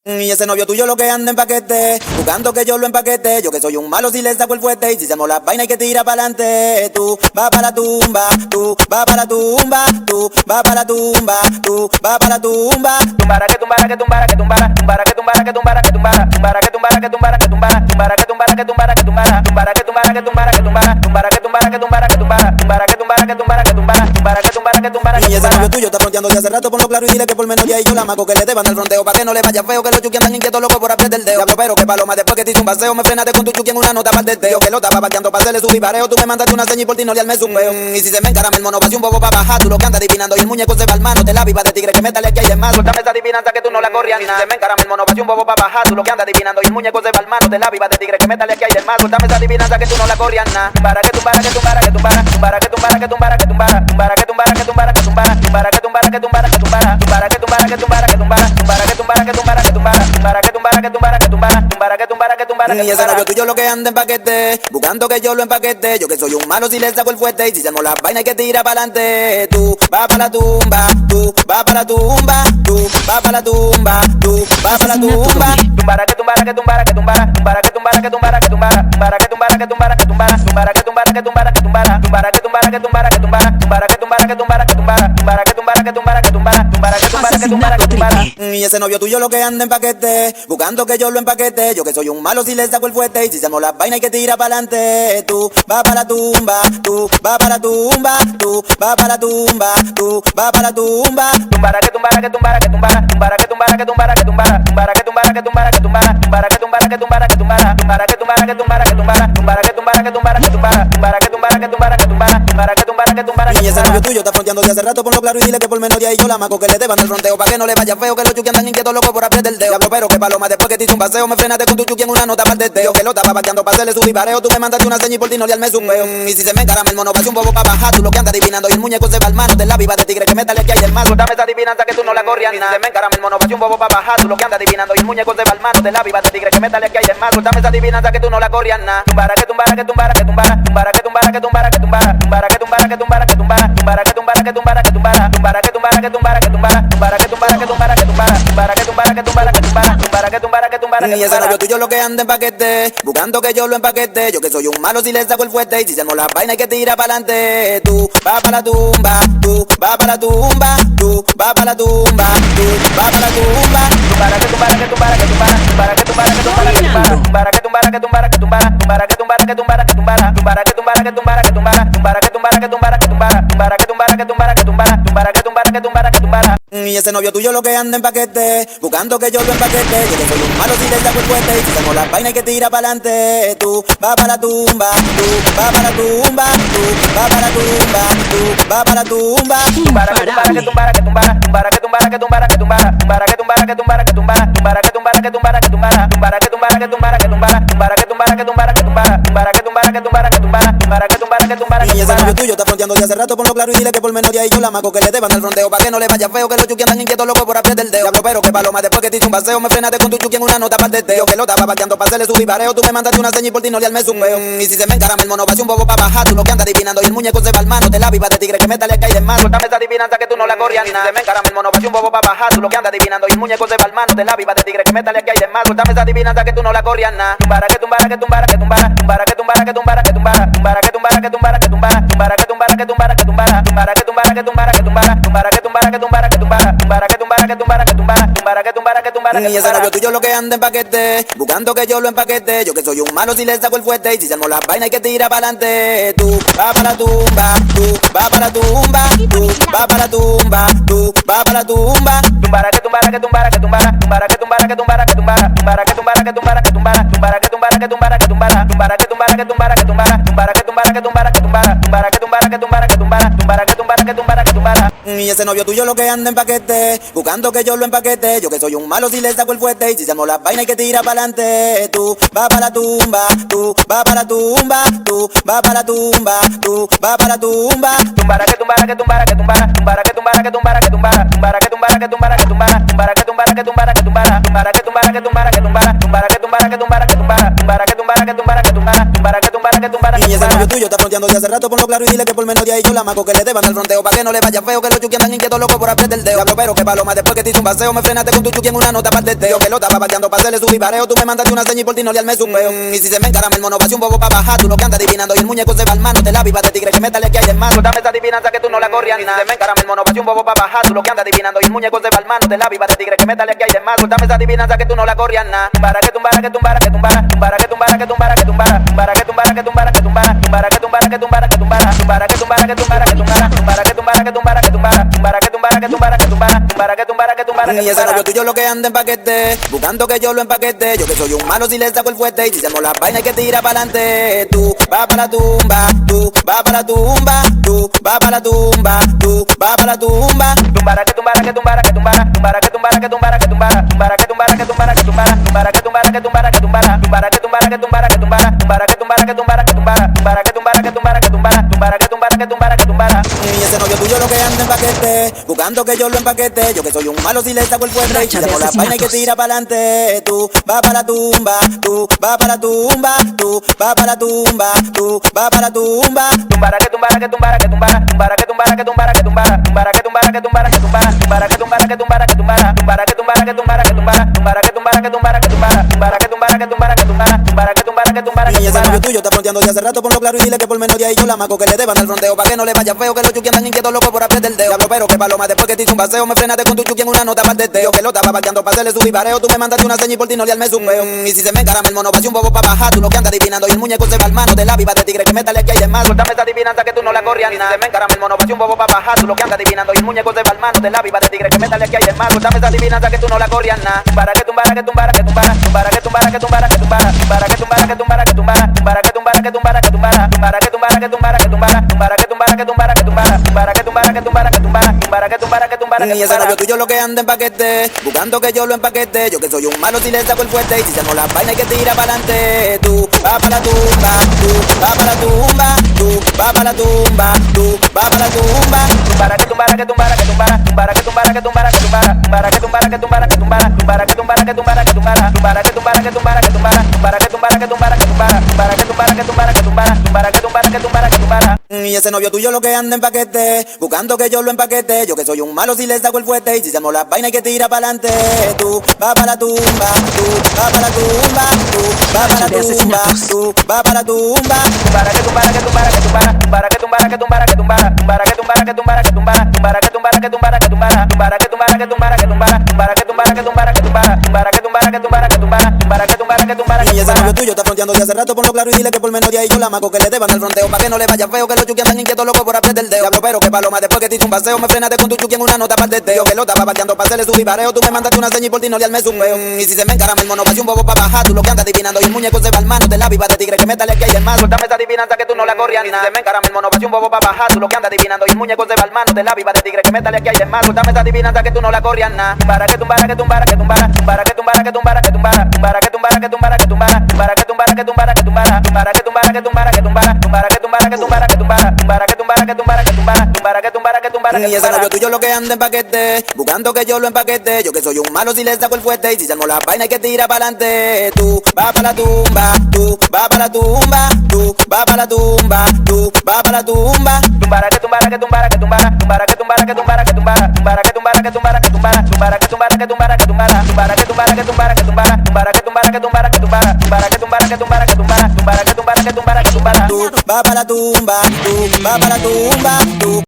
Y ese novio tuyo lo que anda en paquete, buscando que yo lo empaquete. Yo que soy un malo si le saco el fuerte. Y si hacemos la vaina y que tira pa'lante. Tú vas para la tumba, tú vas para la tumba, tú vas para la tumba, tú vas para la tumba. Tumbara que tumbara que tumbara que tumbara, tumbara que tumbara que tumbara que tumbara, tumbara que tumbara que tumbara que tumbara, tumbara que tumbara que tumbara que tumbara, tumbara que tumbara que tumbara que tumbara, tumbara que tumbara que tumbara que tumbara, tumbara que tumbara que tumbara que tumbara, tumbara que tumbara que tumbara. Y ese novio tuyo está fronteando de hace rato, ponlo claro y dile que por menos ya y yo la maco que le deban al fronteo pa' que no le vaya feo, que los chuki andan inquietos locos por apretar el dedo. Diablo, pero que paloma después que te hice un paseo, me frenaste con tu chuki en una nota para el dedo. Que lo estaba vaqueando pa' hacerle su vivareo, tú me mandaste una seña y por ti no le armé su peo. Y si se me encarama el mono, va un bobo pa' bajar, tú lo que andas adivinando y el muñeco se va al mano, te la viva de tigre que métale aquí hay de más. Suéltame esa adivinanza que tú no la corrías ni nada. Se me encarama el mono, va un bobo pa' bajar, tú lo que andas adivinando y el muñeco se va al mano, te la viva de tigre que métale aquí hay de más. Suéltame esa adivinanza que tú no la corrías nada. Tumbara que tumbara que tumbara que tumbara, tumbara que tumbara que tumbara que tumbara, tumbara que tumbara que tumbara que tumbara, tumbara que tumbara que tumbara que tumbara, tumbara que tumbara que tumbara que tumbara, tumbara que tumbara que tumbara que tumbara, tumbara que tumbara que tumbara que tumbara, tumbara que tumbara que tumbara. Y ese novio tuyo lo que anda en paquete, buscando que yo lo empaquete. Yo que soy un malo si le saco el fuerte. Y si hacemos la vaina y que tira pa'lante. Tú vas para la tumba, tú vas para la tumba, tú vas para la tumba, tú vas para la tumba. Tumbara que tumbara que tumbara que tumbara, tumbara que tumbara que tumbara que tumbara, tumbara que tumbara que tumbara que tumbara, tumbara que tumbara que tumbara que tumbara, tumbara que tumbara que tumbara que tumbara, tumbara que tumbara que tumbara que tumbara, tumbara que tumbara que tumbara que tumbara, tumbara que tumbara que tumbara que tumbara. Y ese novio tuyo lo que anda en paquete, buscando que yo lo empaquete. Yo que soy un malo si le saco el fuerte. Y si hacemos la vaina y que tira pa'lante. Tú vas para la tumba, tú vas para la tumba, tú vas para la tumba, tú vas para la tumba. Tumbara que tumbara que tumbara que tumbara, tumbara que tumbara que tumbara que tumbara, tumbara que tumbara que tumbara que tumbara, tumbara que tumbara que tumbara que tumbara, tumbara que tumbara que tumbara que tumbara, tumbara que tumbara que tumbara que tumbara, tumbara que tumbara que tumbara que tumbara, tumbara que tumbara que tumbara. Y ese novio tuyo está fronteando de hace rato, ponlo claro y dile que por menos ya y yo la maco que le deban al fronteo pa' que no le vaya feo, que los chuki andan inquietos locos por apretar el dedo. Diablo, pero que paloma después que te hice un paseo, me frenaste con tu chuki en una nota para el dedo. Que lo estaba vaqueando pa' hacerle su vivareo, tú me mandaste una seña y por ti no le armé su peo. Y si se me encarama el mono, va un bobo pa' bajar, tú lo que andas adivinando y el muñeco se va al mano, te la viva de tigre que métale aquí hay del más. Suéltame esa adivinanza que tú no la corrías ni nada. Si se me encarama el mono, va un bobo pa' bajar, tú lo que andas adivinando y el muñeco se va al mano, te la viva de tigre que métale aquí hay del más. Suéltame esa adivinanza que tú no la corrías nada. Tumbara que tumbara que tumbara que tumbara, tumbara que tumbara que tumbara que tumbara, tumbara que tumbara que tumbara que tumbara, tumbara que tumbara que tumbara que tumbara, tumbara que tumbara que tumbara que tumbara, tumbara que tumbara que tumbara que tumbara, tumbara que tumbara que tumbara que tumbara, tumbara que tumbara que tumbara. Y ese novio tuyo lo que anda en paquete, buscando que yo lo empaquete. Yo que soy un malo si le saco el fuerte. Y si hacemos la vaina y que tira pa'lante. Tú vas para la tumba, tú vas para la tumba, tú vas para la tumba, tú vas para la tumba. Tumbara que tumbara que tumbara que tumbara, tumbara que tumbara que tumbara que tumbara, tumbara que tumbara que tumbara que tumbara, tumbara que tumbara que tumbara que tumbara, tumbara que tumbara que tumbara que tumbara, tumbara que tumbara que tumbara que tumbara, tumbara que tumbara que tumbara que tumbara, tumbara que tumbara que tumbara que tumbara. Y ese novio tuyo lo que anda en paquete, buscando que yo lo empaquete. Yo que soy un malo si le saco el fuerte. Y si hacemos la vaina y que tira pa'lante. Tú vas para la tumba, tú vas para la tumba, tú vas para la tumba, tú vas para la tumba. Tumbara que tumbara que tumbara que tumbara, tumbara que tumbara que tumbara que tumbara, tumbara que tumbara que tumbara que tumbara, tumbara que tumbara que tumbara que tumbara, tumbara que tumbara que tumbara que tumbara, tumbara que tumbara que tumbara que tumbara, tumbara que tumbara que tumbara que tumbara, tumbara que tumbara que tumbara. Y ese novio tuyo está fronteando de hace rato, ponlo claro y dile que por menos ya y yo la maco que le deban al fronteo pa' que no le vaya feo, que los chuki andan inquietos locos por apretar el dedo. Diablo, pero que paloma después que te hice un paseo, me frenaste con tu chuki en una nota para el dedo. Que lo estaba vaqueando pa' hacerle su vivareo, tú me mandaste una seña y por ti no le armé su peo. Y si se me encarama el mono, va un bobo pa' bajar, tú lo que andas adivinando y el muñeco se va al mano, te la viva de tigre que métale aquí hay de más. Suéltame esa adivinanza que tú no la corrías ni nada. Si se me encarama el mono, va un bobo pa' bajar, tú lo que andas adivinando y el muñeco se va al mano, te la viva de tigre que métale aquí hay de más. Suéltame esa adivinanza que tú no la corrías nada. Tumbara que tumbara que tumbara que tumbara, tumbara que tumbara que tumbara que tumbara, tumbara que tumbara que tumbara que tumbara, tumbara que tumbara que tumbara que tumbara, tumbara que tumbara que tumbara que tumbara, tumbara que tumbara que tumbara que tumbara, tumbara que tumbara que tumbara que tumbara, tumbara que tumbara que tumbara. Y ese novio tuyo lo que anda en paquete, buscando que yo lo empaquete. Yo que soy un malo si le saco el fuerte. Y si hacemos la vaina y que tira pa'lante. Tú vas para la tumba, tú vas para la tumba, tú vas para la tumba, tú vas para la tumba. Tumbara que tumbara que tumbara que tumbara, tumbara que tumbara que tumbara que tumbara, tumbara que tumbara que tumbara que tumbara, tumbara que tumbara que tumbara que tumbara, tumbara que tumbara que tumbara que tumbara, tumbara que tumbara que tumbara que tumbara, tumbara que tumbara que tumbara que tumbara, tumbara que tumbara que tumbara que tumbara. Y ese novio tuyo lo que anda en paquete, buscando que yo lo empaquete. Yo que soy un malo si le saco el fuerte. Y si hacemos la vaina y que tira pa'lante. Tú vas para la tumba, tú vas para la tumba, tú vas para la tumba, tú vas para la tumba. Tumbara que tumbara que tumbara que tumbara, tumbara que tumbara que tumbara que tumbara, tumbara que tumbara que tumbara que tumbara, tumbara que tumbara que tumbara que tumbara, tumbara que tumbara que tumbara que tumbara, tumbara que tumbara que tumbara que tumbara, tumbara que tumbara que tumbara que tumbara, tumbara que tumbara que tumbara. Y ese novio tuyo está fronteando de hace rato, ponlo claro y dile que por menos de ahí yo la mago que le deban al fronteo. Pa' que no le vaya feo, que los chuki andan inquietos locos por apretar el dedo. Diablo, pero que paloma, después que te hice un paseo, me frenaste con tu chuki en una nota para el testeo. Que lo estaba bateando pa' hacerle su vivareo, tú me mandaste una seña y por ti no le armé su peo. Y si se me encarama el mono, va un bobo pa' bajar, tú lo que andas adivinando y el muñeco se va al mano, te la viva de tigre que métale que hay de más. Dame esa adivinanza que tú no la corrías ni nada. Si se me encarama el mono, va un bobo pa' bajar, tú lo que andas adivinando y el muñeco se va al mano, te la viva de tigre que métale que hay de más. Dame esa adivinanza que tú no la corrías nada. Tumbara que tumbara que tumbara que tumbara, tumbara que tumbara que tumbara que tumbara, tumbara que tumbara que tumbara que tumbara, tumbara que tumbara que tumbara que tumbara, tumbara que tumbara que tumbara que tumbara, tumbara que tumbara que tumbara que tumbara, tumbara que tumbara que tumbara que tumbara, tumbara que tumbara que tumbara. Y ese novio tuyo lo que anda en paquete, buscando que yo lo empaquete. Yo que soy un malo si le saco el fuerte y si hacemos la vaina hay que tira pa'lante. Tú vas pa' la tumba, tú vas pa' la tumba, tú vas pa' la tumba, tú vas pa' la tumba. Tumbara que tumbara que tumbara que tumbara, tumbara que tumbara que tumbara que tumbara, tumbara que tumbara que tumbara que tumbara, tumbara que tumbara que tumbara que tumbara, tumbara que tumbara que tumbara que tumbara, tumbara que tumbara que tumbara que tumbara, tumbara que tumbara que tumbara que tumbara, tumbara que tumbara que tumbara que tumbara. Y ese novio tuyo lo que anda en paquete, buscando que yo lo empaquete. Yo que soy un malo si le saco el fuerte y si hacemos la vaina hay que tira pa'lante. Tú vas pa' la tumba, tú vas pa' la tumba, tú vas pa' la tumba, tú vas pa' la tumba. Tumbara que tumbara que tumbara que tumbara, tumbara que tumbara que tumbara que tumbara, tumbara que tumbara que tumbara que tumbara, tumbara que tumbara que tumbara que tumbara, tumbara que tumbara que tumbara que tumbara, tumbara que tumbara que tumbara que tumbara, tumbara que tumbara que tumbara que tumbara, tumbara que tumbara que tumbara. Y ese novio tuyo está fronteando de hace rato, ponlo claro y dile que por menos de ahí yo la mago que le deban al fronteo. Pa' que no le vaya feo, que los chuki andan inquietos locos por apretar el dedo. Diablo, pero que paloma, después que te hice un paseo, me frenaste con tu chuki en una nota para el testeo. Que lo estaba bateando pa' hacerle su vivareo, tú me mandaste una seña y por ti no le armé su peo. Y si se me encarama el mono, va un bobo pa' bajar, tú lo que andas adivinando y el muñeco se va al mano, de la viva de tigre que métale que hay de más. Dame esa adivinanza que tú no la corrías ni nada. Si se me encarama el mono, va un bobo pa' bajar, tú lo que andas adivinando y el muñeco se va al mano, de la viva de tigre que métale que hay de más. Dame esa adivinanza que tú no la corrías nada. Tumbara que tumbara que tumbara que tumbara, tumbara que tumbara que tumbara que tumbara, tumbara que tumbara que tumbara que tumbara, tumbara que tumbara que tumbara que tumbara, tumbara que tumbara que tumbara que tumbara, tumbara que tumbara que tumbara que tumbara, tumbara que tumbara que tumbara que tumbara, tumbara que tumbara que tumbara. Y ese novio tuyo lo que anda en paquete, buscando que yo lo empaquete. Yo que soy un malo si le saco el fuerte y si hacemos la vaina hay que tira pa'lante. Tú vas pa' la tumba, tú vas pa' la tumba, tú vas pa' la tumba, tú vas pa' la tumba. Tumbara que tumbara que tumbara que tumbara, tumbara que tumbara que tumbara que tumbara, tumbara que tumbara que tumbara que tumbara, tumbara que tumbara que tumbara que tumbara, tumbara que tumbara que tumbara que tumbara, tumbara que tumbara que tumbara que tumbara, tumbara que tumbara que tumbara que tumbara, tumbara que tumbara que tumbara que tumbara. Y ese novio tuyo lo que anda en paquete, buscando que yo lo empaquete. Yo que soy un malo si le saco el fuerte y si hacemos la vaina hay que tira pa'lante. Tú vas pa' la tumba, tú vas pa' la tumba, tú vas pa' la tumba, tú vas pa' la tumba. Tumbara que tumbara que tumbara que tumbara, tumbara que tumbara que tumbara que tumbara, tumbara que tumbara que tumbara que tumbara, tumbara que tumbara que tumbara que tumbara, tumbara que tumbara que tumbara que tumbara, tumbara que tumbara que tumbara que tumbara, tumbara que tumbara que tumbara que tumbara, tumbara que tumbara que tumbara. Y ese novio tuyo está fronteando de hace rato, ponlo claro y dile que por menos de ahí yo la mago que le deban al fronteo. Pa' que no le vaya feo, que los chuki andan inquietos locos por apretar el dedo. Diablo, pero que paloma, después que te hice un paseo, me frenaste con tu chuki en una nota para el testeo. Que lo estaba bateando pa' hacerle su vivareo, tú me mandaste una seña y por ti no le armé su peo. Y si se me encarama el mono, va un bobo pa' bajar, tú lo que andas adivinando y el muñeco se va al mano, de la viva de tigre que métale que hay el más. Dame esa adivinanza que tú no la corrías ni nada. Si se me encarama el mono, va un bobo pa' bajar, tú lo que andas adivinando y el muñeco se va al mano, de la viva de tigre que métale que hay el más. Dame esa adivinanza que tú no la corrías nada. Tumbara que tumbara que tumbara que tumbara, tumbara que tumbara que tumbara que tumbara, tumbara que tumbara que tumbara que tumbara, tumbara que tumbara que tumbara que tumbara, tumbara que tumbara que tumbara que tumbara, tumbara que tumbara que tumbara que tumbara, tumbara que tumbara que tumbara que tumbara, tumbara que tumbara que tumbara. Y ese novio tuyo lo que anda en paquete, buscando que yo lo empaquete. Yo que soy un malo si le saco el fuerte y si hacemos la vaina hay que tira pa'lante. Tú vas pa' la tumba, tú vas pa' la tumba, tú vas pa' la tumba, tú vas pa' la tumba. Tumbara que tumbara que tumbara que tumbara, tumbara que tumbara que tumbara que tumbara, tumbara que tumbara que tumbara que tumbara, tumbara que tumbara que tumbara que tumbara, tumbara que tumbara que tumbara que tumbara, tumbara que tumbara que tumbara que tumbara, tumbara que tumbara que tumbara que tumbara, tumbara que tumbara que tumbara que tumbara. Tú vas pa' la tumba, tú vas pa' la tumba, tú